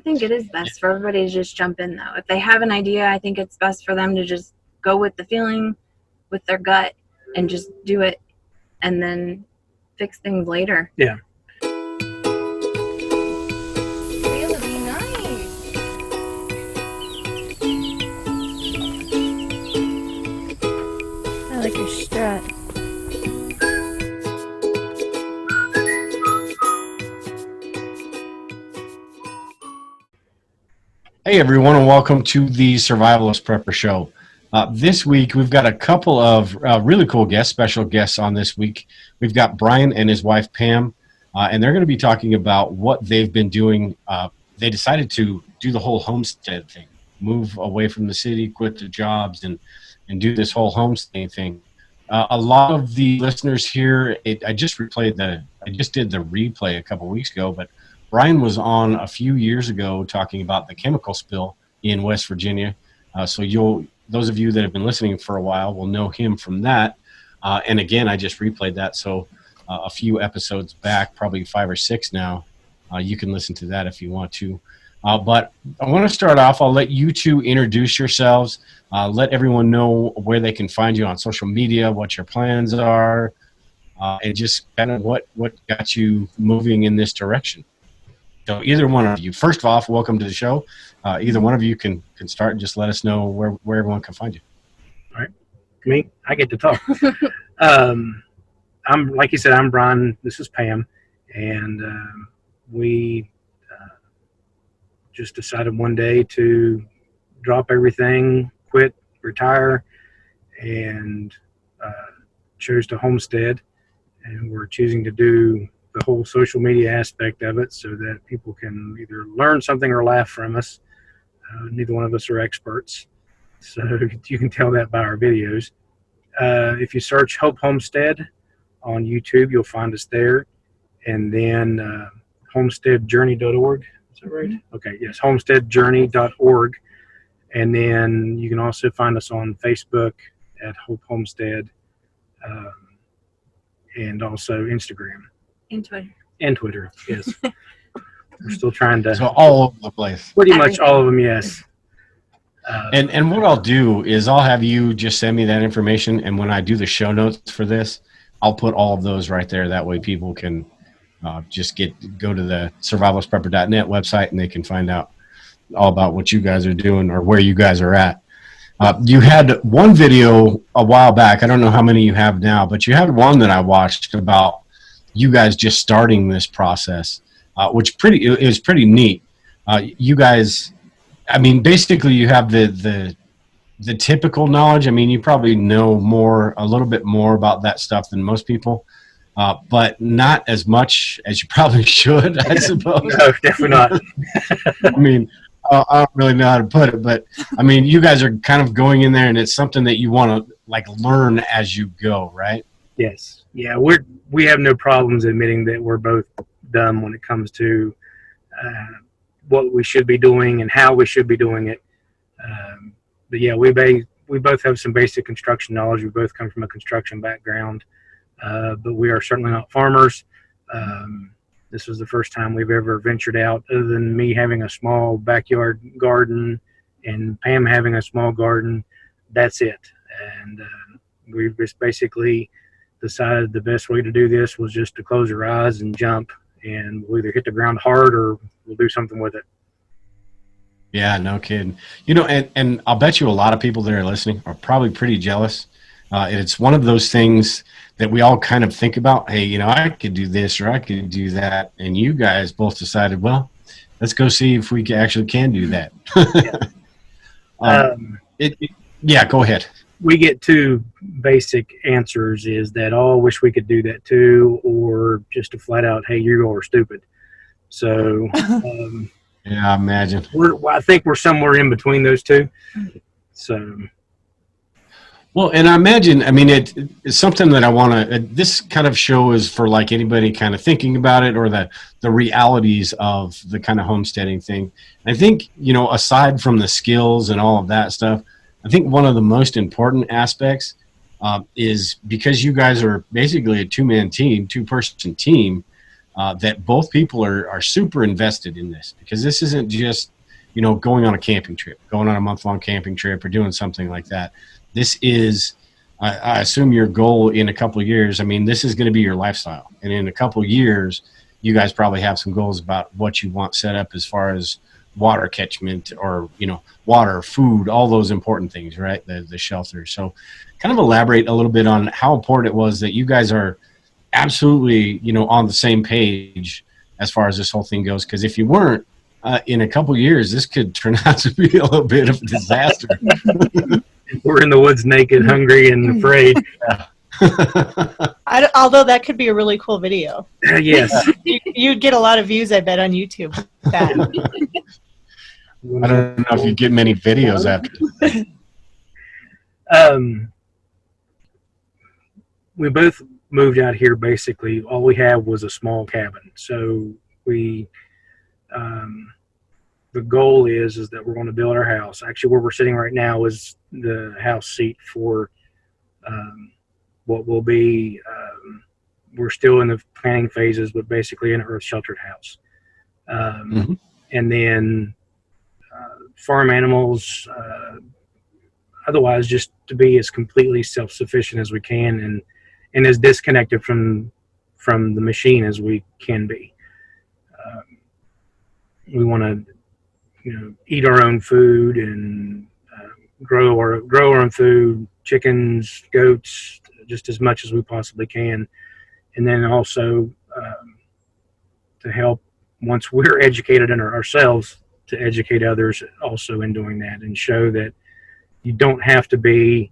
think it is best for everybody to just jump in, though. If they have an idea, I think it's best for them to just go with the feeling, with their gut, and just do it, and then fix things later. Yeah. Really nice. I like your strut. Hey everyone, and welcome to the Survivalist Prepper Show. This week we've got a couple of really cool guests, special guests on this week. We've got Brian and his wife Pam, and they're going to be talking about what they've been doing. They decided to do the whole homestead thing, move away from the city, quit their jobs, and do this whole homesteading thing. A lot of the listeners here, I just did the replay a couple weeks ago, but Brian was on a few years ago talking about the chemical spill in West Virginia. So those of you that have been listening for a while will know him from that. And again, I just replayed that. So a few episodes back, probably 5 or 6 now, you can listen to that if you want to. But I want to start off. I'll let you two introduce yourselves. Let everyone know where they can find you on social media, what your plans are, and just kind of what got you moving in this direction. So either one of you, first of all, welcome to the show. Either one of you can start and just let us know where everyone can find you. All right. Me, I get to talk. I'm, like you said, I'm Brian. This is Pam. And we just decided one day to drop everything, quit, retire, and chose to homestead. And we're choosing to do the whole social media aspect of it so that people can either learn something or laugh from us. Neither one of us are experts, so you can tell that by our videos. If you search Hope Homestead on YouTube, you'll find us there. And then homesteadjourney.org. Is that right? Okay, yes, homesteadjourney.org. And then you can also find us on Facebook at Hope Homestead, and also Instagram. And Twitter. And Twitter, yes. We're still trying to... So all over the place. Pretty much all of them, yes. And what I'll do is I'll have you just send me that information, and when I do the show notes for this, I'll put all of those right there. That way people can just go to the survivalistprepper.net website, and they can find out all about what you guys are doing or where you guys are at. You had one video a while back. I don't know how many you have now, but you had one that I watched about you guys just starting this process, which it was pretty neat. You guys, I mean, basically you have the typical knowledge. I mean, you probably know a little bit more about that stuff than most people, but not as much as you probably should, I suppose. No, definitely not. I mean, I don't really know how to put it, but I mean, you guys are kind of going in there, and it's something that you want to like learn as you go, right? Yes. Yeah, we have no problems admitting that we're both dumb when it comes to what we should be doing and how we should be doing it. But yeah, we both have some basic construction knowledge. We both come from a construction background, but we are certainly not farmers. This was the first time we've ever ventured out, other than me having a small backyard garden and Pam having a small garden. That's it. And we've just basically decided the best way to do this was just to close our eyes and jump, and we'll either hit the ground hard or we'll do something with it. Yeah, no kidding. You know, and I'll bet you a lot of people that are listening are probably pretty jealous. It's one of those things that we all kind of think about. Hey, you know, I could do this or I could do that. And you guys both decided, well, let's go see if we actually can do that. Yeah, go ahead. We get two basic answers: is that, oh, I wish we could do that too, or just a flat out, hey, you are stupid. So yeah, I imagine. I think we're somewhere in between those two. So well, and I imagine, I mean, it's something that I want to, this kind of show is for like anybody kind of thinking about it, or the realities of the kind of homesteading thing. I think, you know, aside from the skills and all of that stuff, I think one of the most important aspects is because you guys are basically a two-person team, that both people are super invested in this, because this isn't just, going on a camping trip, going on a month-long camping trip or doing something like that. This is, I assume your goal in a couple of years, this is going to be your lifestyle. And in a couple of years, you guys probably have some goals about what you want set up as far as water catchment or, water, food, all those important things, right? The shelter. So kind of elaborate a little bit on how important it was that you guys are absolutely, on the same page as far as this whole thing goes. Because if you weren't, in a couple of years, this could turn out to be a little bit of a disaster. We're in the woods naked, hungry, and afraid. Although that could be a really cool video. Yes. You'd get a lot of views, I bet, on YouTube. I don't know if you get many videos after this. We both moved out here. Basically, all we had was a small cabin. So we, the goal is that we're going to build our house. Actually, where we're sitting right now is the house seat for what will be. We're still in the planning phases, but basically an earth sheltered house. And then farm animals. Otherwise, just to be as completely self-sufficient as we can, and as disconnected from the machine as we can be. We want to, eat our own food and grow our own food, chickens, goats, just as much as we possibly can, and then also to help once we're educated in ourselves, to educate others also in doing that, and show that you don't have to be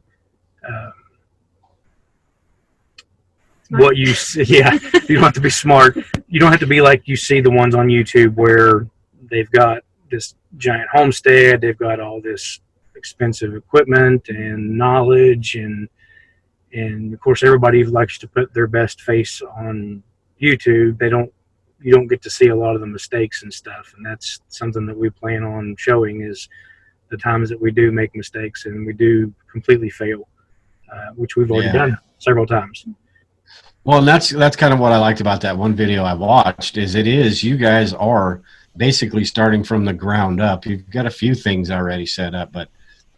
what you see. Yeah, you don't have to be smart. You don't have to be like you see the ones on YouTube where they've got this giant homestead, they've got all this expensive equipment and knowledge, and of course everybody likes to put their best face on YouTube. You don't get to see a lot of the mistakes and stuff, and that's something that we plan on showing, is the times that we do make mistakes and we do completely fail, which we've already done several times. Well, and that's kind of what I liked about that one video I watched, is you guys are basically starting from the ground up. You've got a few things already set up, but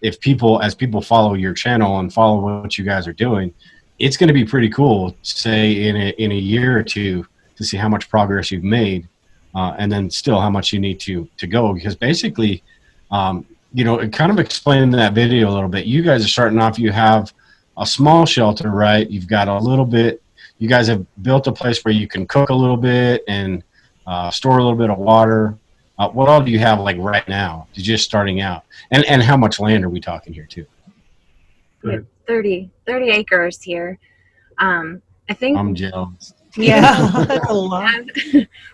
as people follow your channel and follow what you guys are doing, it's going to be pretty cool, say in a year or two, to see how much progress you've made, and then still how much you need to go. Because basically, kind of explaining that video a little bit, you guys are starting off, you have a small shelter, right? You've got a little bit, you guys have built a place where you can cook a little bit and store a little bit of water. What all do you have like right now? You're just starting out. And how much land are we talking here too? 30 acres here. I think I'm jealous. Yeah, that's a lot.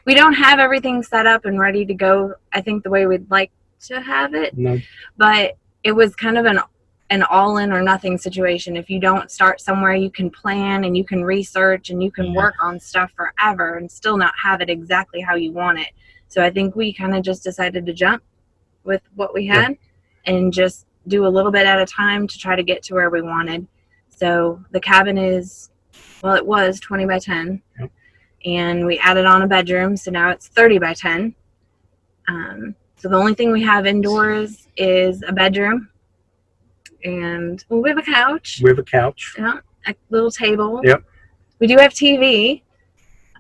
we don't have everything set up and ready to go, I think, the way we'd like to have it. No. But it was kind of an all in or nothing situation. If you don't start somewhere, you can plan and you can research and you can work on stuff forever and still not have it exactly how you want it. So I think we kind of just decided to jump with what we had and just do a little bit at a time to try to get to where we wanted. So the cabin is, well, it was 20 by 10, and we added on a bedroom, so now it's 30 by 10. So the only thing we have indoors is a bedroom, and we have a couch. We have a couch. Yeah, a little table. Yep. We do have TV.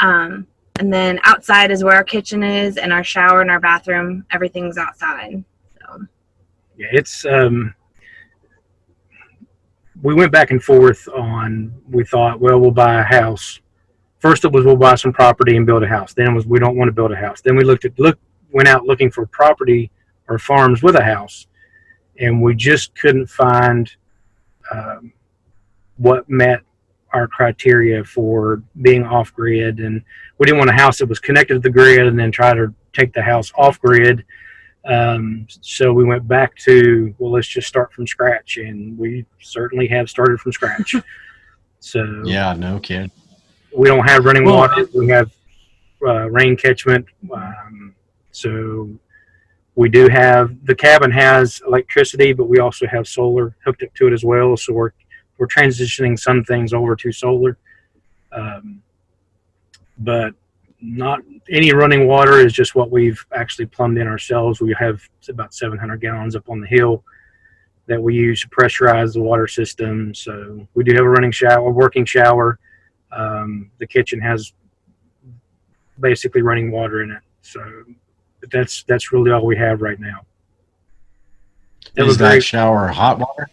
And then outside is where our kitchen is, and our shower and our bathroom. Everything's outside. So. Yeah, it's we went back and forth on. We thought, well, we'll buy a house. First, it was we'll buy some property and build a house. Then it was we don't want to build a house. Then we went out looking for property or farms with a house, and we just couldn't find what met our criteria for being off grid, and we didn't want a house that was connected to the grid and then try to take the house off grid. So we went back to, well, let's just start from scratch, and we certainly have started from scratch. So yeah, no kidding. We don't have running water. We have rain catchment. So we do have, the cabin has electricity, but we also have solar hooked up to it as well. So we're transitioning some things over to solar. But not any running water is just what we've actually plumbed in ourselves. We have about 700 gallons up on the hill that we use to pressurize the water system. So we do have a running shower, a working shower. The kitchen has basically running water in it. So but that's really all we have right now. Is that shower hot water?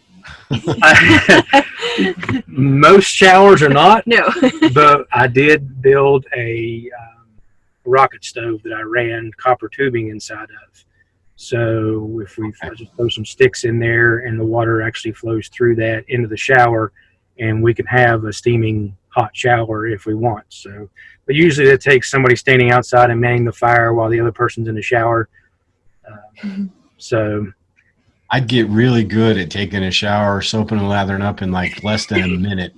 Most showers are not. No. But I did build a rocket stove that I ran copper tubing inside of. So if we just throw some sticks in there and the water actually flows through that into the shower, and we can have a steaming hot shower if we want. So, but usually it takes somebody standing outside and manning the fire while the other person's in the shower. So I'd get really good at taking a shower, soaping and lathering up in like less than a minute.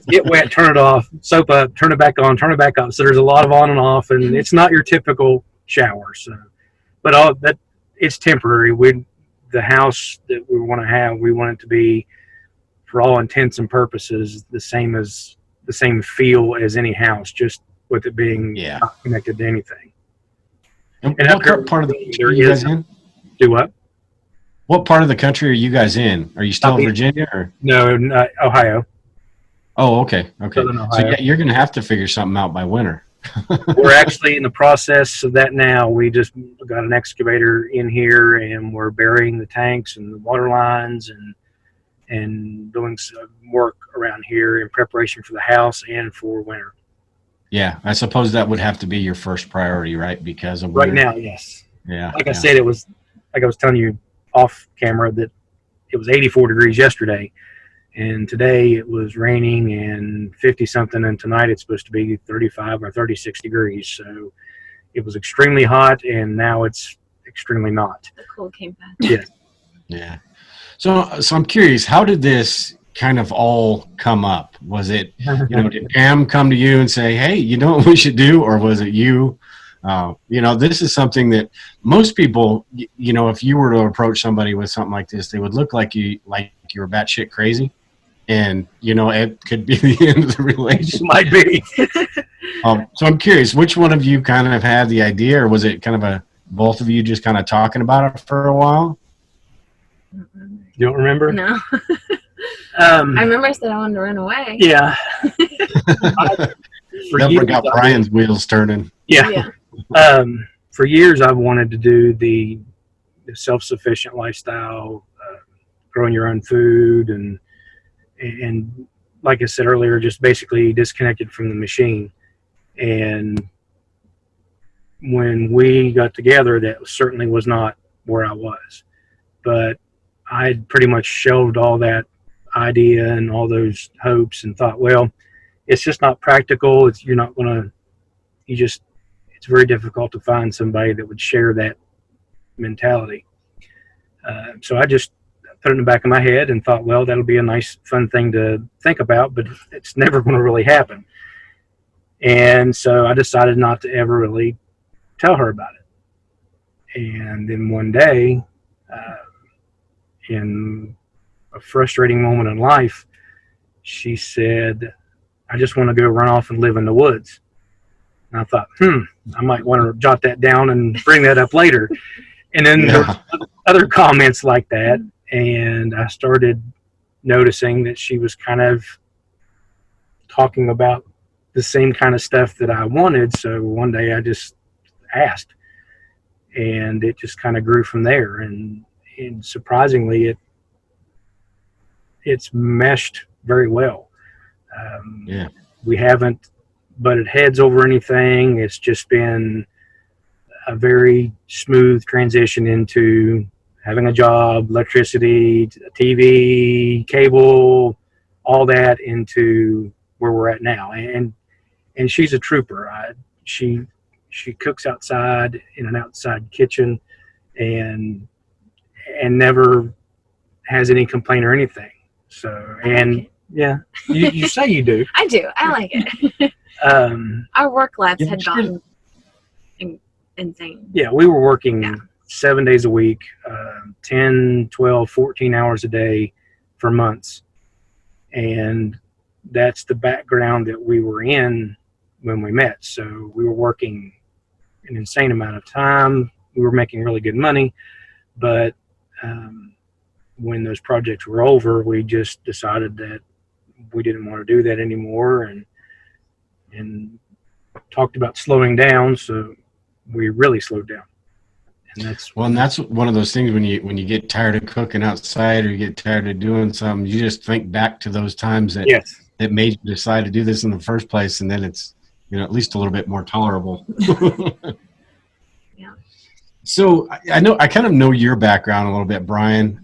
Get wet, turn it off, soap up, turn it back on, turn it back up. So there's a lot of on and off, and it's not your typical shower. So, but all that it's temporary. The house that we want to have, we want it to be, for all intents and purposes, the same feel as any house, just with it being not connected to anything. And what part of the country are you guys in? Do what? What part of the country are you guys in? Are you still in Virginia or? No, Ohio. Oh, okay. Southern Ohio. So you're going to have to figure something out by winter. We're actually in the process of that now. We just got an excavator in here, and we're burying the tanks and the water lines and doing some work around here in preparation for the house and for winter. Yeah, I suppose that would have to be your first priority, right? Because of winter. Right now, yes. Yeah. Like I said, it was like I was telling you off camera that it was 84 degrees yesterday, and today it was raining and 50 something, and tonight it's supposed to be 35 or 36 degrees. So it was extremely hot, and now it's extremely not. The cold came fast. Yes. Yeah. So I'm curious, how did this kind of all come up? Was it, did Pam come to you and say, hey, you know what we should do? Or was it you? This is something that most people, if you were to approach somebody with something like this, they would look like you were batshit crazy. And, it could be the end of the relationship. Might be. So I'm curious, which one of you kind of had the idea, or was it kind of both of you just kind of talking about it for a while? You don't remember? No. I remember I said I wanted to run away. Yeah. Never got Brian's wheels turning. Yeah. For years, I've wanted to do the self-sufficient lifestyle, growing your own food, and like I said earlier, just basically disconnected from the machine. And when we got together, that certainly was not where I was. But I had pretty much shelved all that idea and all those hopes and thought, well, it's just not practical. It's very difficult to find somebody that would share that mentality. So I just put it in the back of my head and thought, well, that'll be a nice, fun thing to think about, but it's never going to really happen. And so I decided not to ever really tell her about it. And then one day, in a frustrating moment in life, she said, I just want to go run off and live in the woods. And I thought, I might want to jot that down and bring that up later. And then there were other comments like that. And I started noticing that she was kind of talking about the same kind of stuff that I wanted. So one day I just asked, and it just kind of grew from there. And surprisingly, it's meshed very well. We haven't butted heads over anything. It's just been a very smooth transition into having a job, electricity, TV, cable, all that into where we're at now. And she's a trooper. She cooks outside in an outside kitchen, and never has any complaint or anything. So, and yeah, you say you do. I do. I like it. Our work lives had gotten insane. Yeah, we were working 7 days a week, 10, 12, 14 hours a day for months. And that's the background that we were in when we met. So we were working an insane amount of time. We were making really good money, but when those projects were over, we just decided that we didn't want to do that anymore, and talked about slowing down. So we really slowed down, and that's Well, and that's one of those things when you get tired of cooking outside or you get tired of doing something, you just think back to those times that yes. that made you decide to do this in the first place, and then it's at least a little bit more tolerable. Yeah. So I know I kind of know your background a little bit, Brian.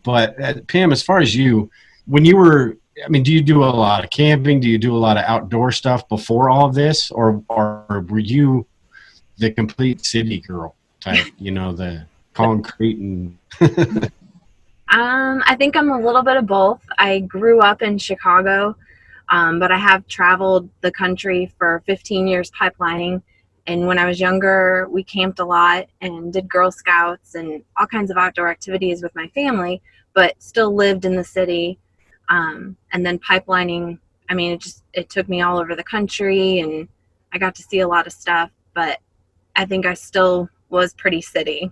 But Pam, as far as you, when you were, I mean, do you do a lot of camping? Do you do a lot of outdoor stuff before all of this, or were you the complete city girl type? The concrete and. I think I'm a little bit of both. I grew up in Chicago, but I have traveled the country for 15 years pipelining. And when I was younger, we camped a lot and did Girl Scouts and all kinds of outdoor activities with my family, but still lived in the city. And then pipelining, I mean, it took me all over the country and I got to see a lot of stuff, but I think I still was pretty city.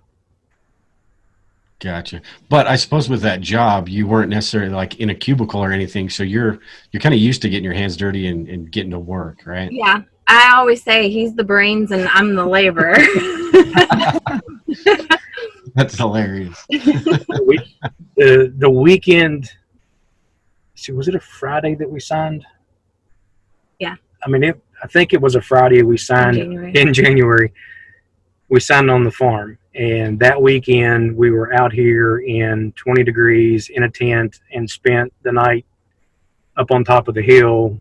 Gotcha. But I suppose with that job, you weren't necessarily like in a cubicle or anything, so you're kind of used to getting your hands dirty and getting to work, right? Yeah. I always say he's the brains and I'm the labor. That's hilarious. The weekend. See, was it a Friday that we signed? Yeah. I mean, I think it was a Friday we signed in January. We signed on the farm, and that weekend we were out here in 20 degrees in a tent and spent the night up on top of the hill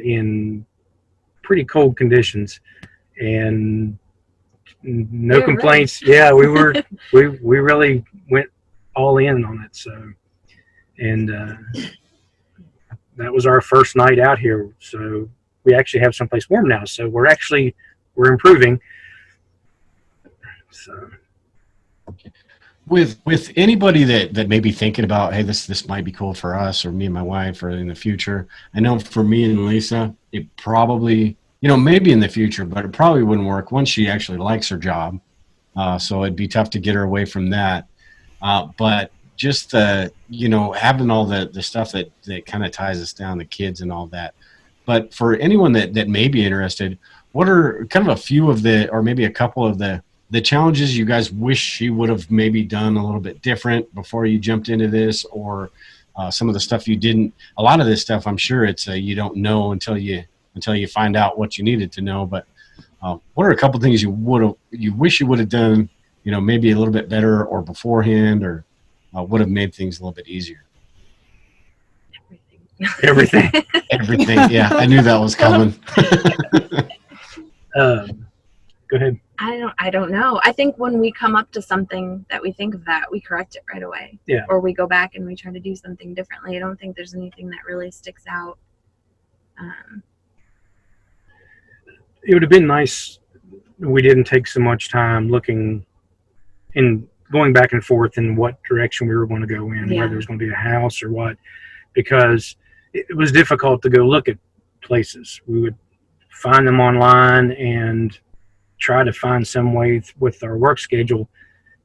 in pretty cold conditions, and no complaints. Really? Yeah, we really went all in on it. So, and that was our first night out here. So we actually have someplace warm now. So we're improving. So with anybody that may be thinking about, hey, this might be cool for us or me and my wife or in the future. I know for me and Lisa, it probably, maybe in the future, but it probably wouldn't work once she actually likes her job. So it'd be tough to get her away from that. But just having all the stuff that kind of ties us down, the kids and all that. But for anyone that may be interested, what are kind of a few of or maybe a couple of the challenges you guys wish you would have maybe done a little bit different before you jumped into this, or some of the stuff you didn't? A lot of this stuff, I'm sure it's you don't know until you find out what you needed to know. But what are a couple things you wish you would have done, maybe a little bit better or beforehand, or would have made things a little bit easier? Everything. Yeah, I knew that was coming. Go ahead. I don't know. I think when we come up to something that we think of that, we correct it right away. Yeah. Or we go back and we try to do something differently. I don't think there's anything that really sticks out. It would have been nice. We didn't take so much time looking and going back and forth in what direction we were going to go in, whether it was going to be a house or what, because it was difficult to go look at places. We would find them online and try to find some way with our work schedule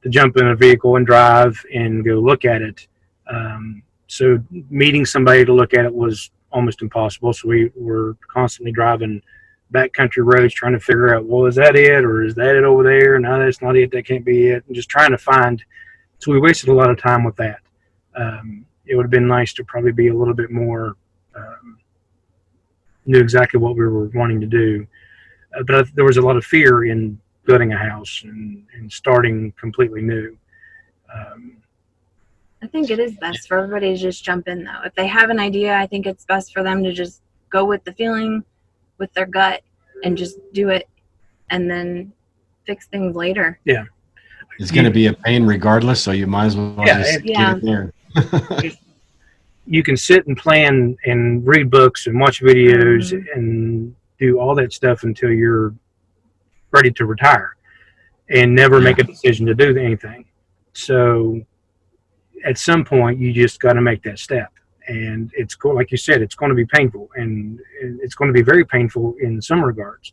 to jump in a vehicle and drive and go look at it. So meeting somebody to look at it was almost impossible. So we were constantly driving backcountry roads trying to figure out, well, is that it, or is that it over there? No, that's not it. That can't be it. And just trying to find. So we wasted a lot of time with that. It would have been nice to probably be a little bit more knew exactly what we were wanting to do. But there was a lot of fear in building a house and starting completely new. I think it is best for everybody to just jump in, though. If they have an idea, I think it's best for them to just go with the feeling, with their gut, and just do it, and then fix things later. Yeah. It's going to be a pain regardless, so you might as well just get it there. You can sit and plan and read books and watch videos and do all that stuff until you're ready to retire and never make a decision to do anything. So at some point, you just got to make that step. and it's cool. Like you said, it's going to be painful, and it's going to be very painful in some regards.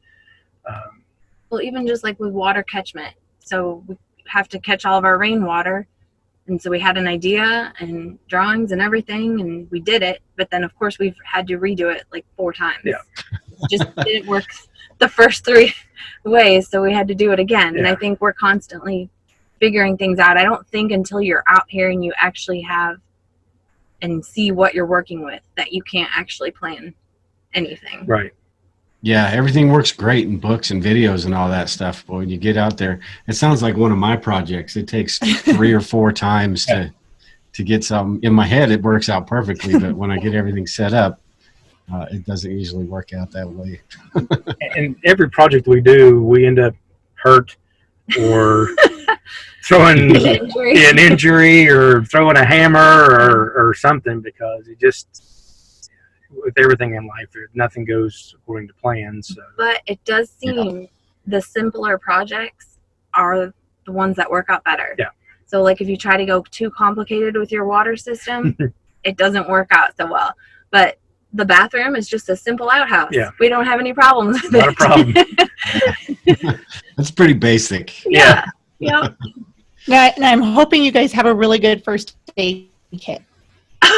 Well, even just like with water catchment, so we have to catch all of our rainwater, and so we had an idea and drawings and everything, and we did it. But then, of course, we've had to redo it like 4 times. Yeah. It just didn't work the first 3 ways, so we had to do it again. And I think we're constantly figuring things out. I don't think until you're out here and you actually have and see what you're working with that you can't actually plan anything. Right. Yeah, everything works great in books and videos and all that stuff. But when you get out there, it sounds like one of my projects. It takes 3 or 4 times to get something. In my head, it works out perfectly. But when I get everything set up, it doesn't usually work out that way. And every project we do, we end up hurt or throwing an injury or throwing a hammer or something, because it just, with everything in life, nothing goes according to plan. So. But it does seem the simpler projects are the ones that work out better. Yeah. So like if you try to go too complicated with your water system, it doesn't work out so well. But the bathroom is just a simple outhouse. Yeah. We don't have any problems with Not a problem. That's pretty basic. Yeah. Yep. Yeah, and I'm hoping you guys have a really good first aid kit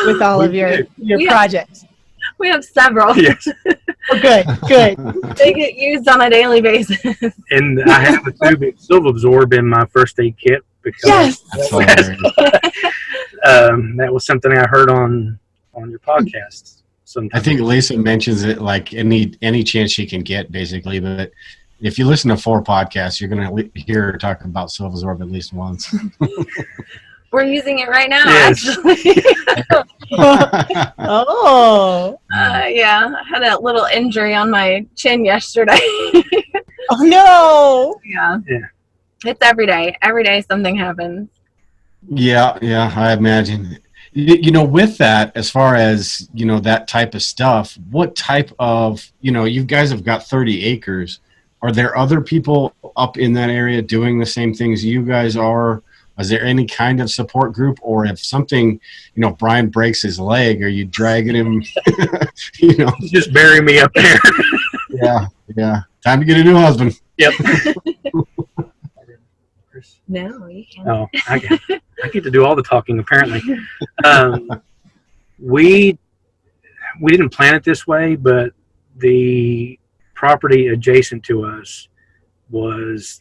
with all of your Yeah. projects. We have several. Yes. Oh, good, good. They get used on a daily basis. And I have a tubic silver absorb in my first aid kit because Yes. That's hilarious. that was something I heard on your podcast. I think Lisa mentions it like any chance she can get, basically. But if you listen to 4 podcasts, you're going to hear her talk about Silvasorb at least once. We're using it right now, Yes. actually. Oh. Yeah, I had a little injury on my chin yesterday. Oh, no. Yeah. Yeah. It's every day. Every day something happens. Yeah, I imagine. You know, with that, as far as, you know, that type of stuff, what type of, you know, you guys have got 30 acres. Are there other people up in that area doing the same things you guys are? Is there any kind of support group? Or if something, you know, Brian breaks his leg, are you dragging him, you know? Just bury me up there. Yeah. Time to get a new husband. Yep. No, you can't. Oh, I get to do all the talking, apparently. We didn't plan it this way, but the property adjacent to us was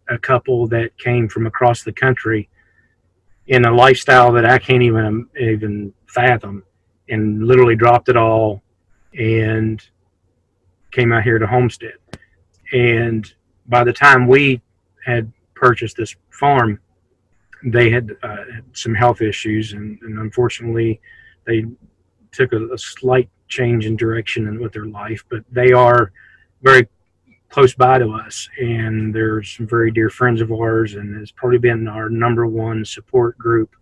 a couple that came from across the country in a lifestyle that I can't even fathom, and literally dropped it all and came out here to Homestead. And by the time we had purchased this farm, they had some health issues, and unfortunately they took a slight change in direction with their life, but they are very close by to us, and they're some very dear friends of ours, and it's probably been our number 1 support group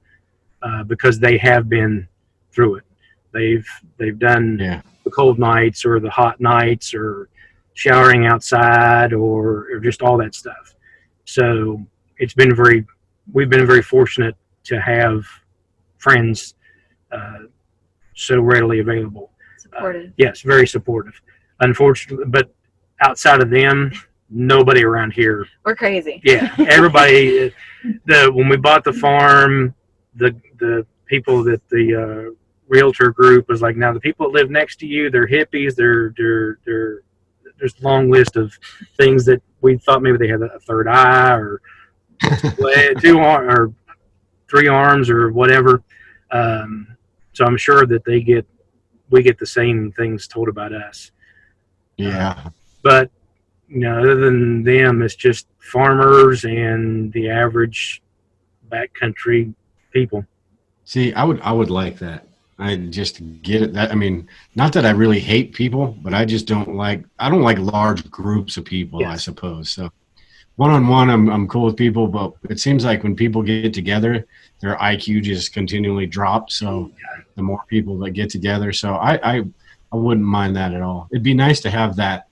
because they have been through it. They've done the cold nights or the hot nights or showering outside or just all that stuff. So we've been very fortunate to have friends so readily available. Supportive. Yes, very supportive. Unfortunately, but outside of them, nobody around here. We're crazy. Yeah, everybody. When we bought the farm, the people that the realtor group was like, now the people that live next to you, they're hippies. They're there's a long list of things that we thought maybe they had a third eye or 2 arms or 3 arms or whatever. So I'm sure that we get the same things told about us. Yeah. But you know, other than them, it's just farmers and the average backcountry people. See, I would like that. I just get it. That, I mean, not that I really hate people, but I just don't like large groups of people, Yes. I suppose. So one-on-one, I'm cool with people, but it seems like when people get together, their IQ just continually drops. So the more people that get together, so I wouldn't mind that at all. It'd be nice to have that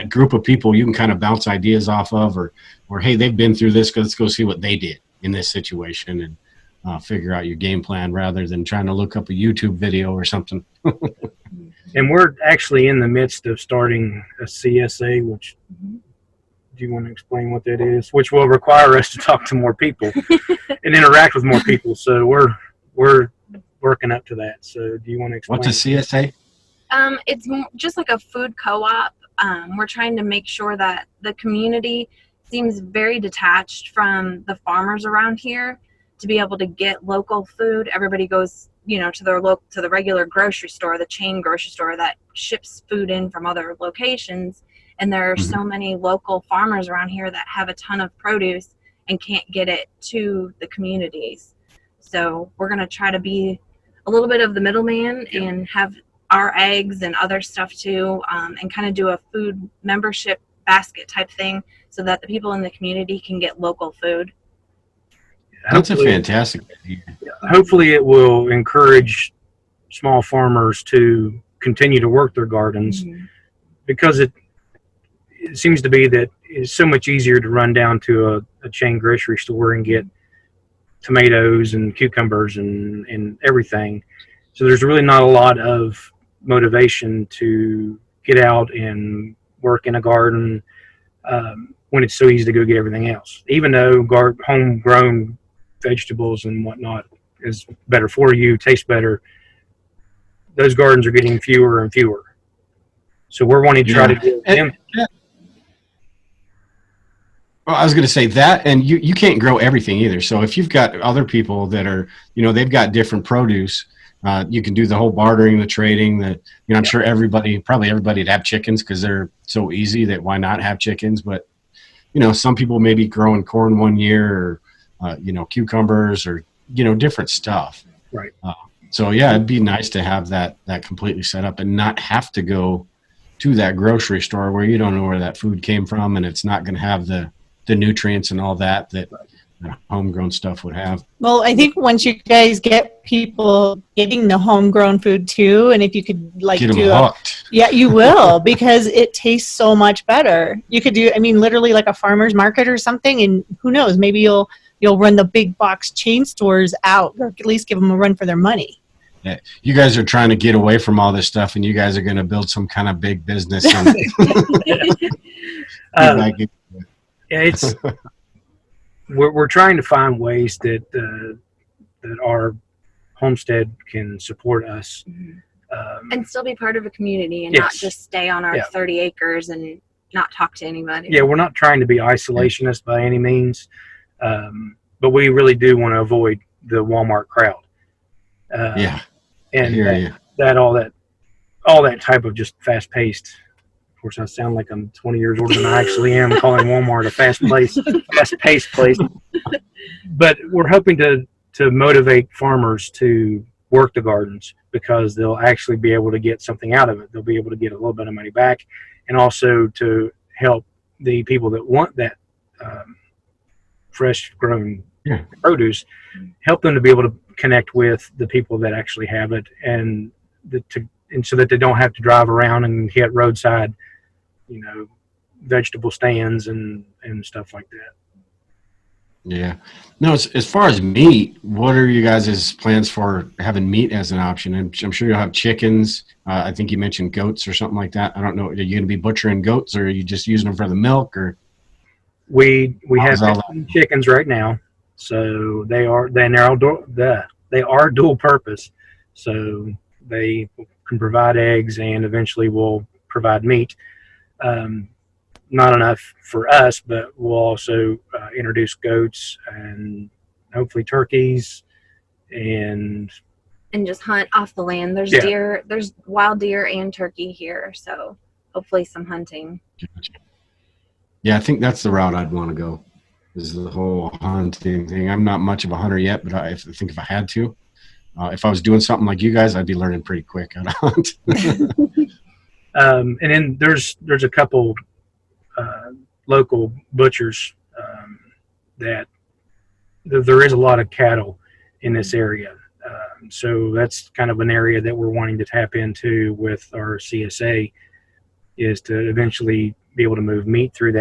group of people you can kind of bounce ideas off of, or hey, they've been through this, let's go see what they did in this situation. And figure out your game plan rather than trying to look up a YouTube video or something. And we're actually in the midst of starting a CSA, which, do you want to explain what that is? Which will require us to talk to more people and interact with more people. So we're working up to that. So do you want to explain? What's a CSA? It's just like a food co-op. We're trying to make sure that the community seems very detached from the farmers around here to be able to get local food. Everybody goes, to the regular grocery store, the chain grocery store that ships food in from other locations. And there are so many local farmers around here that have a ton of produce and can't get it to the communities. So we're going to try to be a little bit of the middleman and have our eggs and other stuff too, and kind of do a food membership basket type thing so that the people in the community can get local food. That's a fantastic idea. Hopefully it will encourage small farmers to continue to work their gardens, because it seems to be that it's so much easier to run down to a chain grocery store and get tomatoes and cucumbers and everything. So there's really not a lot of motivation to get out and work in a garden when it's so easy to go get everything else. Even though homegrown vegetables and whatnot is better for you, tastes better, those gardens are getting fewer and fewer. So we're wanting to try to get them. Well, I was going to say that, and you can't grow everything either. So if you've got other people that are, they've got different produce, you can do the whole bartering, the trading. I'm sure probably everybody'd have chickens because they're so easy that why not have chickens? But some people may be growing corn one year, or cucumbers, or different stuff. Right. So yeah, it'd be nice to have that completely set up and not have to go to that grocery store where you don't know where that food came from, and it's not going to have the nutrients and all that homegrown stuff would have. Well, I think once you guys get people getting the homegrown food too, and if you could get them hooked. Yeah, you will, because it tastes so much better. You could do, literally like a farmer's market or something, and who knows, maybe you'll run the big box chain stores out, or at least give them a run for their money. Yeah. You guys are trying to get away from all this stuff, and you guys are going to build some kind of big business. It's we're trying to find ways that our homestead can support us and still be part of a community and not just stay on our 30 acres and not talk to anybody. Yeah, we're not trying to be isolationist by any means, but we really do want to avoid the Walmart crowd. And all that type of just fast paced. Of course, I sound like I'm 20 years older than I actually am, calling Walmart a fast-paced place. But we're hoping to motivate farmers to work the gardens, because they'll actually be able to get something out of it. They'll be able to get a little bit of money back, and also to help the people that want that fresh-grown produce, help them to be able to connect with the people that actually have it, and so that they don't have to drive around and hit roadside, vegetable stands and stuff like that. Yeah. No, as far as meat, what are you guys' plans for having meat as an option? I'm sure you'll have chickens. I think you mentioned goats or something like that. I don't know. Are you going to be butchering goats, or are you just using them for the milk? Or we have chickens right now, so they are dual purpose. So they can provide eggs and eventually will provide meat. Not enough for us, but we'll also introduce goats and hopefully turkeys and just hunt off the land. There's deer, there's wild deer and turkey here, so hopefully some hunting. Yeah, I think that's the route I'd want to go, is the whole hunting thing. I'm not much of a hunter yet, but I think if I had to, if I was doing something like you guys, I'd be learning pretty quick how to hunt. And then there's a couple local butchers that there is a lot of cattle in this area. So that's kind of an area that we're wanting to tap into with our CSA, is to eventually be able to move meat through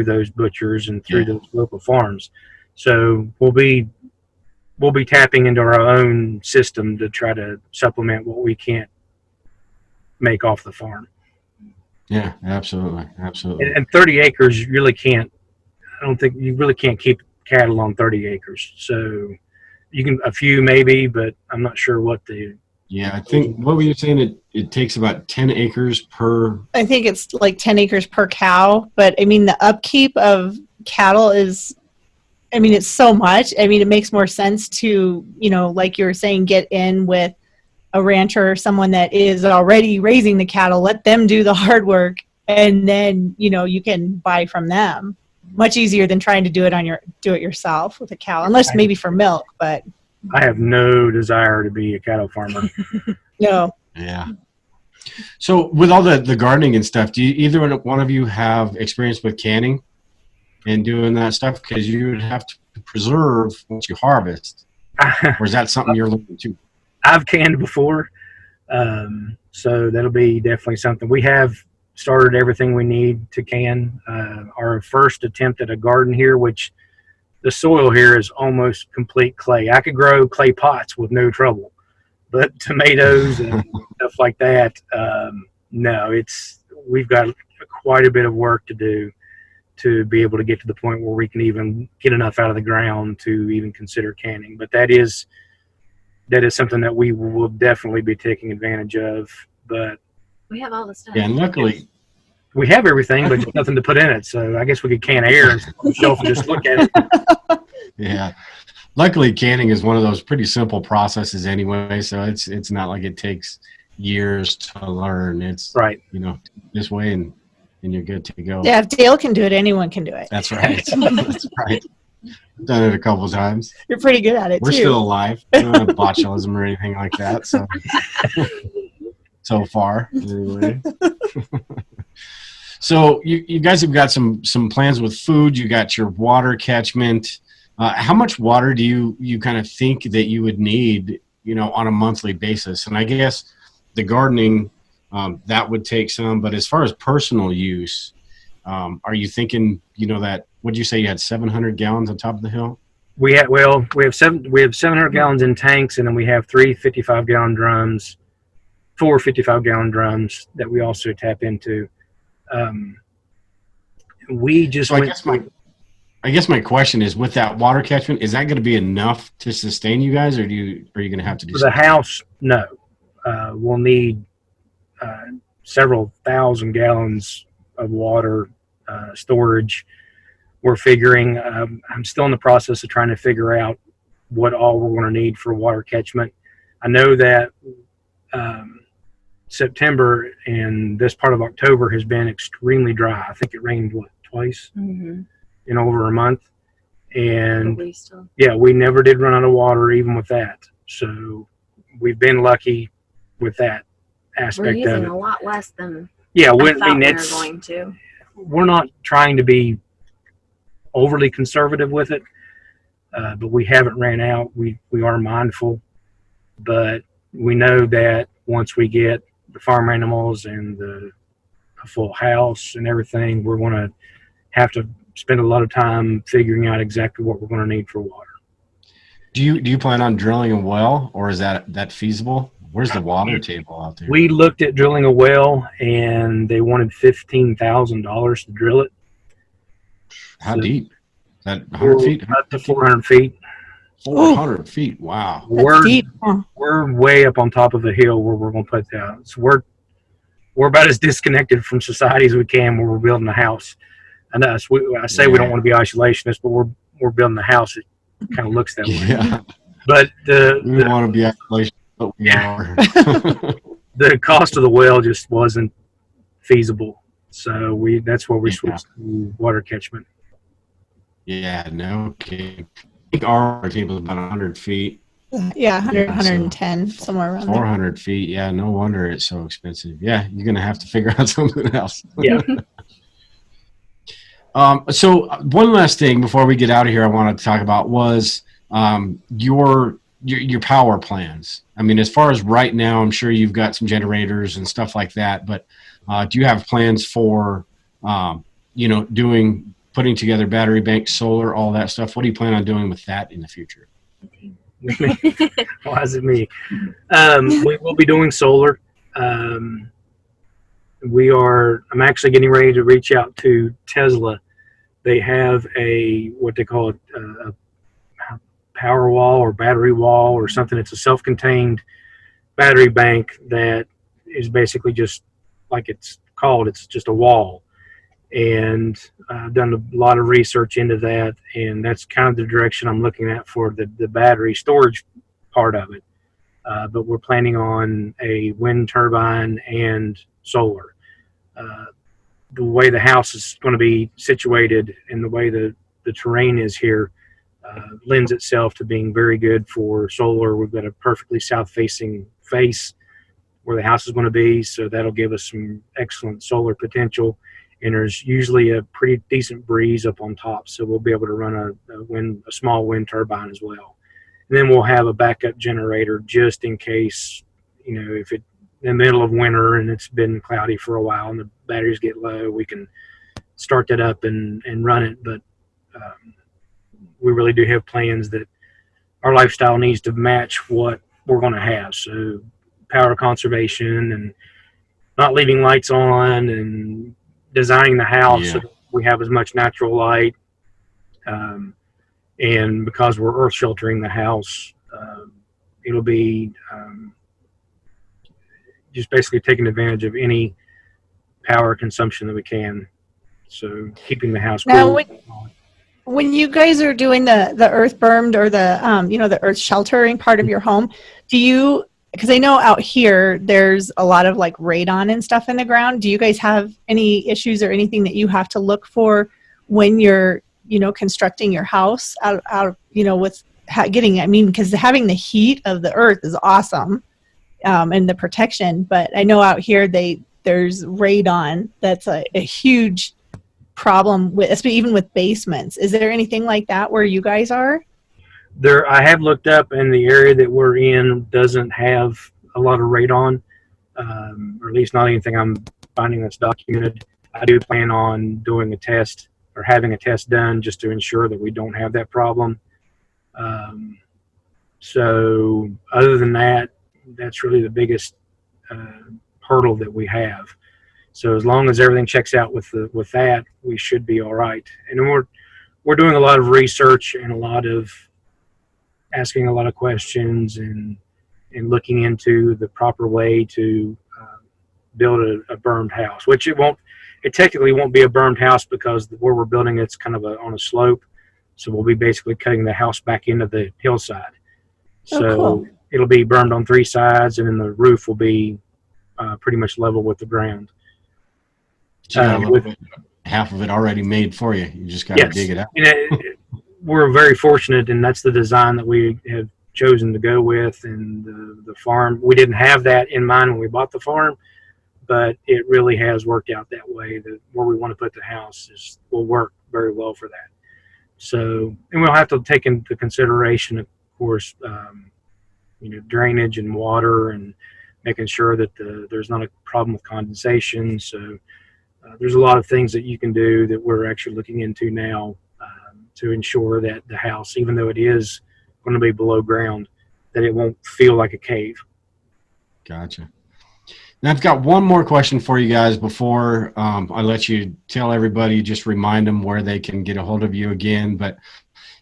those butchers and through those local farms. So we'll be we'll be tapping into our own system to try to supplement what we can't make off the farm. Yeah, absolutely. Absolutely. And 30 acres, you really can't, I don't think you really can't keep cattle on 30 acres. So you can, a few maybe, but I'm not sure what the, Yeah, I think, what were you saying? It takes about 10 acres per. I think it's like 10 acres per cow, but I mean, the upkeep of cattle is, I mean, it's so much. I mean, it makes more sense to, you know, like you were saying, get in with a rancher or someone that is already raising the cattle, let them do the hard work, and then, you know, you can buy from them. Much easier than trying to do it yourself with a cow, unless maybe for milk, but I have no desire to be a cattle farmer. no. Yeah. So with all the gardening and stuff, do you, either one of you have experience with canning and doing that stuff? Because you would have to preserve what you harvest. Or is that something you're looking to? I've canned before, so that'll be definitely something. We have started everything we need to can. Our first attempt at a garden here, which the soil here is almost complete clay. I could grow clay pots with no trouble, but tomatoes and stuff like that, no. We've got quite a bit of work to do to be able to get to the point where we can even get enough out of the ground to even consider canning. But that is something that we will definitely be taking advantage of. But We have all the stuff. Yeah, and luckily, we have everything, but just nothing to put in it. So I guess we could can air and sit on the shelf and just look at it. yeah. Luckily, canning is one of those pretty simple processes anyway, so it's not like it takes years to learn. It's Right. you know, this way and you're good to go. Yeah, if Dale can do it, anyone can do it. That's right. That's right. I've done it a couple of times. You're pretty good at it We're too. still alive. We don't have botulism or anything like that. So, so far, anyway. So you guys have got some plans with food. You got your water catchment. How much water do you kind of think that you would need, you know, on a monthly basis? And I guess the gardening, that would take some. But as far as personal use, are you thinking, you know, that, what'd you say you had 700 gallons on top of the hill? We have 700 gallons in tanks, and then we have 4 55-gallon drums that we also tap into. We just So I guess my question is, with that water catchment, is that going to be enough to sustain you guys, or are you going to have to do for the house. No, we'll need several thousand gallons of water storage. We're figuring. I'm still in the process of trying to figure out what all we're going to need for water catchment. I know that September and this part of October has been extremely dry. I think it rained twice Mm-hmm. in over a month, and We still. yeah, we never did run out of water even with that. So we've been lucky with that We're aspect of using it. a lot less than Yeah, I I thought mean, we were it's, going to. we're not trying to be overly conservative with it, but we haven't ran out. We are mindful, but we know that once we get the farm animals and a full house and everything, we're going to have to spend a lot of time figuring out exactly what we're going to need for water. Do you plan on drilling a well, or is that feasible? Where's the water table out there? We looked at drilling a well, and they wanted $15,000 to drill it. How So deep? Is that 100 feet? Up to 400 feet. 400 feet. Wow. That's deep. Huh? We're way up on top of a hill where we're going to put that. So we're about as disconnected from society as we can where we're building a house. And I say we don't want to be isolationist, but we're building a house. It kind of looks that way. Yeah. But We don't want to be isolation, but we are. the cost of the well just wasn't feasible. So that's where we switched to water catchment. Yeah, no kidding. I think our water table is about 100 feet. Yeah, 100, Yeah, so 110, somewhere around there. 400 feet. Yeah, no wonder it's so expensive. Yeah, you're going to have to figure out something else. Yeah. So one last thing before we get out of here, I wanted to talk about was your power plans. I mean, as far as right now, I'm sure you've got some generators and stuff like that, but do you have plans for, putting together battery banks, solar, all that stuff? What do you plan on doing with that in the future? Why is it me? We will be doing solar. Um, I'm actually getting ready to reach out to Tesla. They have what they call a power wall or battery wall or something. It's a self-contained battery bank that is basically just like it's called. It's just a wall. And I've done a lot of research into that, and that's kind of the direction I'm looking at for the battery storage part of it. But we're planning on a wind turbine and solar. Uh, the way the house is going to be situated and the way the terrain is here lends itself to being very good for solar. We've got a perfectly south-facing face where the house is going to be, so that'll give us some excellent solar potential. And there's usually a pretty decent breeze up on top, so we'll be able to run a small wind turbine as well. And then we'll have a backup generator just in case, if it in the middle of winter and it's been cloudy for a while and the batteries get low, we can start that up and run it. But we really do have plans that our lifestyle needs to match what we're going to have. So power conservation and not leaving lights on and designing the house so that we have as much natural light. And because we're earth sheltering the house, it'll be just basically taking advantage of any power consumption that we can. So keeping the house cool. Now, when you guys are doing the earth bermed or the earth sheltering part of your home, because I know out here there's a lot of like radon and stuff in the ground. Do you guys have any issues or anything that you have to look for when you're constructing your house with because having the heat of the earth is awesome, and the protection. But I know out here there's radon that's a huge problem even with basements. Is there anything like that where you guys are? I have looked up, and the area that we're in doesn't have a lot of radon, or at least not anything I'm finding that's documented. I do plan on doing a test or having a test done just to ensure that we don't have that problem. So other than that, that's really the biggest hurdle that we have. So as long as everything checks out with that, we should be all right. And we're doing a lot of research and a lot of asking a lot of questions and looking into the proper way to build a bermed house, which it technically won't be a bermed house because where we're building it's kind of on a slope. So we'll be basically cutting the house back into the hillside. So cool. It'll be bermed on 3 sides, and then the roof will be pretty much level with the ground. So half of it already made for you. You just got to dig it out. We're very fortunate, and that's the design that we have chosen to go with. And the farm, we didn't have that in mind when we bought the farm, but it really has worked out that way. That where we want to put the house will work very well for that. So, and we'll have to take into consideration, of course, drainage and water, and making sure that there's not a problem with condensation. So there's a lot of things that you can do that we're actually looking into now to ensure that the house, even though it is going to be below ground, that it won't feel like a cave. Gotcha. Now I've got one more question for you guys before I let you tell everybody, just remind them where they can get a hold of you again. But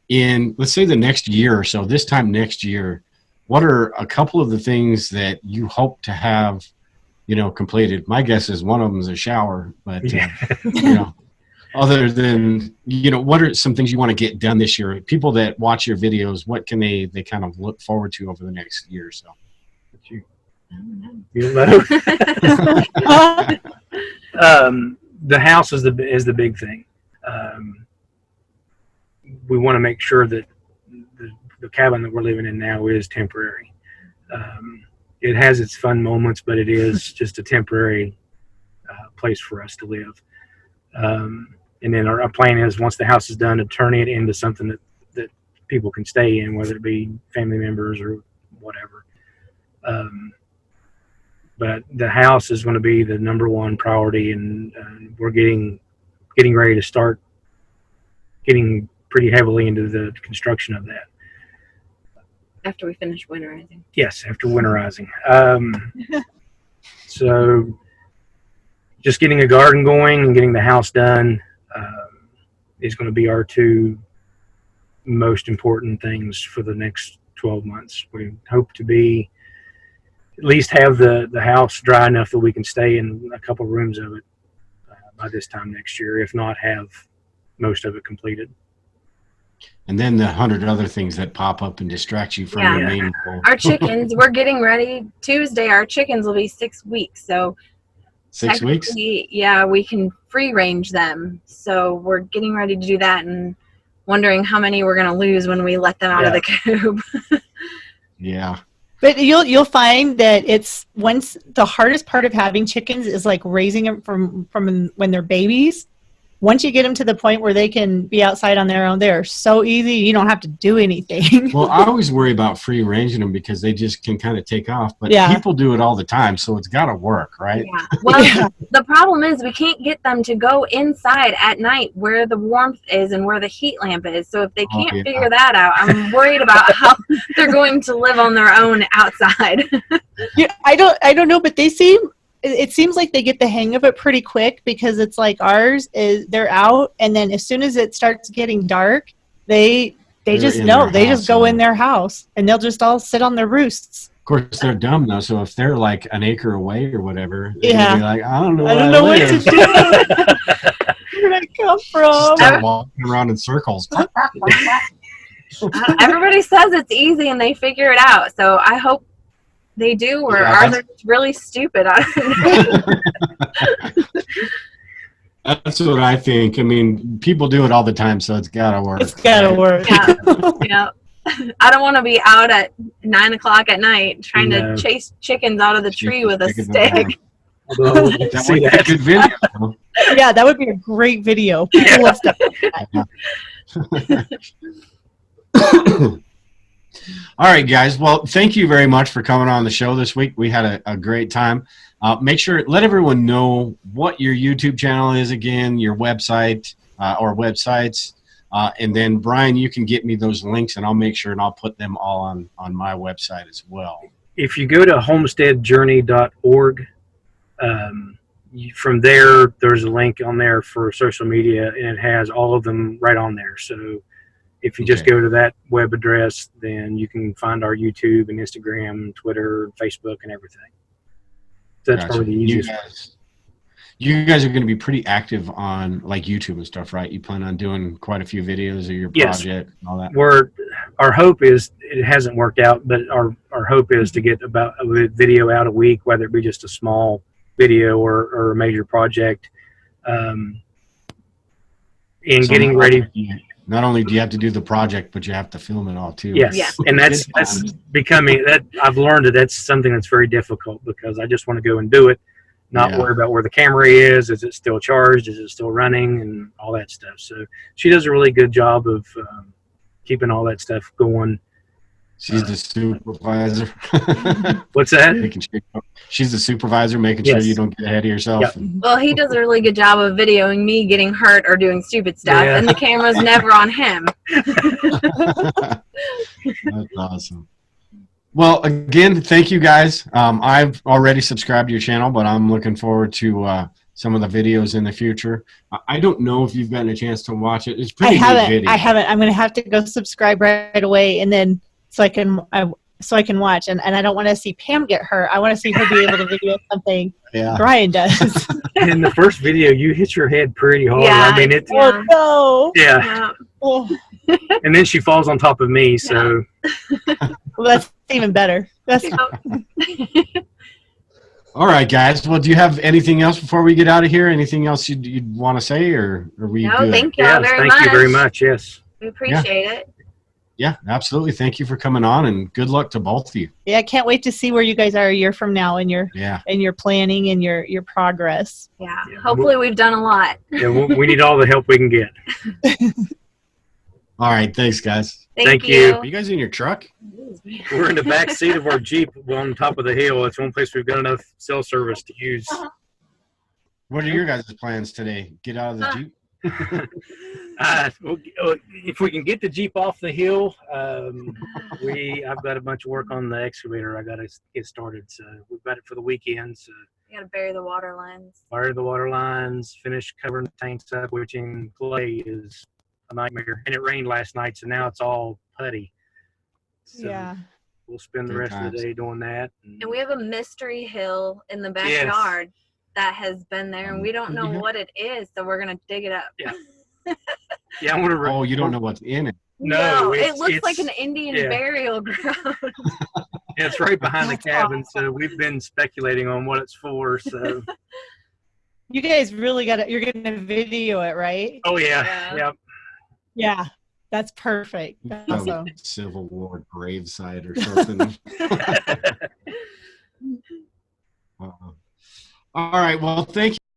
in, let's say, the next year or so, this time next year, what are a couple of the things that you hope to have, completed? My guess is one of them is a shower, but other than, what are some things you want to get done this year? People that watch your videos, what can they kind of look forward to over the next year or so? You know, the house is the big thing. We want to make sure that the cabin that we're living in now is temporary. It has its fun moments, but it is just a temporary place for us to live. And then our plan is, once the house is done, to turn it into something that people can stay in, whether it be family members or whatever. But the house is going to be the number one priority, and we're getting ready to start getting pretty heavily into the construction of that. After we finish winterizing. Yes, after winterizing. So just getting a garden going and getting the house done is going to be our two most important things for the next 12 months. We hope to be at least have the house dry enough that we can stay in a couple rooms of it by this time next year, if not have most of it completed. And then the 100 other things that pop up and distract you from your Yeah. main goal. Our chickens, we're getting ready. Tuesday, our chickens will be 6 weeks. So 6 weeks? technically, yeah, we can free range them. So we're getting ready to do that and wondering how many we're going to lose when we let them out of the coop. Yeah. But you'll find that it's once the hardest part of having chickens is like raising them from when they're babies. Once you get them to the point where they can be outside on their own, they're so easy. You don't have to do anything. Well, I always worry about free ranging them because they just can kind of take off. But Yeah. people do it all the time, so it's got to work, right? Yeah. Well, Yeah. the problem is we can't get them to go inside at night where the warmth is and where the heat lamp is. So if they Oh, can't yeah. figure that out, I'm worried about how they're going to live on their own outside. Yeah, I don't know, but it seems like they get the hang of it pretty quick because it's like ours is they're out, and then as soon as it starts getting dark, they just in know. their They house, just go yeah. in their house and they'll just all sit on their roosts. Of course, they're dumb though. So if they're like an acre away or whatever, they're Yeah. gonna be like, I don't know, I where don't know what to live. do. Where did I come from? Start walking around in circles. Everybody says it's easy and they figure it out. So I hope they do, or Yeah, ours are just really stupid. I don't know. That's what I think. I mean, people do it all the time, so it's gotta work. It's gotta work. Yeah. Yeah. I don't want to be out at 9 o'clock at night trying No. to chase chickens out of the tree with a Chickens stick. around. Although, I That see would be a that. good video. Yeah, that would be a great video. People love stuff. All right, guys. Well, thank you very much for coming on the show this week. We had a great time. Make sure, let everyone know what your YouTube channel is again, your website or websites. And then, Brian, you can get me those links, and I'll make sure and I'll put them all on my website as well. If you go to homesteadjourney.org, from there's a link on there for social media, and it has all of them right on there. So if you just Okay. go to that web address, then you can find our YouTube and Instagram, Twitter, Facebook, and everything. So that's Gotcha. probably the easiest. You guys are going to be pretty active on like YouTube and stuff, right? You plan on doing quite a few videos of your Yes. project and all that. Our hope is, it hasn't worked out, but our hope is to get about a video out a week, whether it be just a small video or a major project. And So getting ready. Not only do you have to do the project, but you have to film it all too. Yes, Yeah. and that's becoming that. I've learned that's something that's very difficult because I just want to go and do it, not Yeah. worry about where the camera is it still charged, is it still running, and all that stuff. So she does a really good job of keeping all that stuff going. She's the supervisor. What's that? Making sure she's the supervisor, making sure Yes. you don't get ahead of yourself. Yep. Well, he does a really good job of videoing me getting hurt or doing stupid stuff, Yeah. and the camera's never on him. That's awesome. Well, again, thank you guys. I've already subscribed to your channel, but I'm looking forward to some of the videos in the future. I don't know if you've gotten a chance to watch it. It's pretty neat video. I haven't. I'm going to have to go subscribe right away, and then so I can watch. And I don't want to see Pam get hurt. I want to see her be able to video something Yeah. Brian does. And in the first video, you hit your head pretty hard. Yeah. I mean, it. Yeah. Oh no! Yeah. Oh, And then she falls on top of me. So well, that's even better. That's All right, guys. Well, do you have anything else before we get out of here? Anything else you'd want to say, or are we No, good? thank you yes, very thank much. you very much. Yes. We appreciate it. Yeah, absolutely. Thank you for coming on, and good luck to both of you. yeah. I can't wait to see where you guys are a year from now in your Yeah. planning and your progress. Yeah. Yeah. Hopefully, we've done a lot. Yeah, we need all the help we can get. All right. Thanks, guys. Thank you. Are you guys in your truck? We're in the back seat of our Jeep on top of the hill. It's one place we've got enough cell service to use. What are your guys' plans today? Get out of the Jeep? If we can get the Jeep off the hill, I've got a bunch of work on the excavator. I got to get started. So we've got it for the weekend. So You got to bury the water lines. wire the water lines, finish covering the tanks up, which in clay is a nightmare. And it rained last night, so now it's all putty. So Yeah. we'll spend the Good rest of times. the day doing that. And we have a mystery hill in the backyard that has been there, and we don't know what it is, so we're going to dig it up. Yeah. Yeah, I want to. Oh, you don't know what's in it. No, it looks it's like an Indian burial ground. It's right behind the That's cabin, so we've been speculating on what it's for. So, You guys really got to, you're going to video it, right? oh Yeah. yeah. Yeah. That's perfect. That's awesome. Civil War gravesite or something. All right. Well, thank you.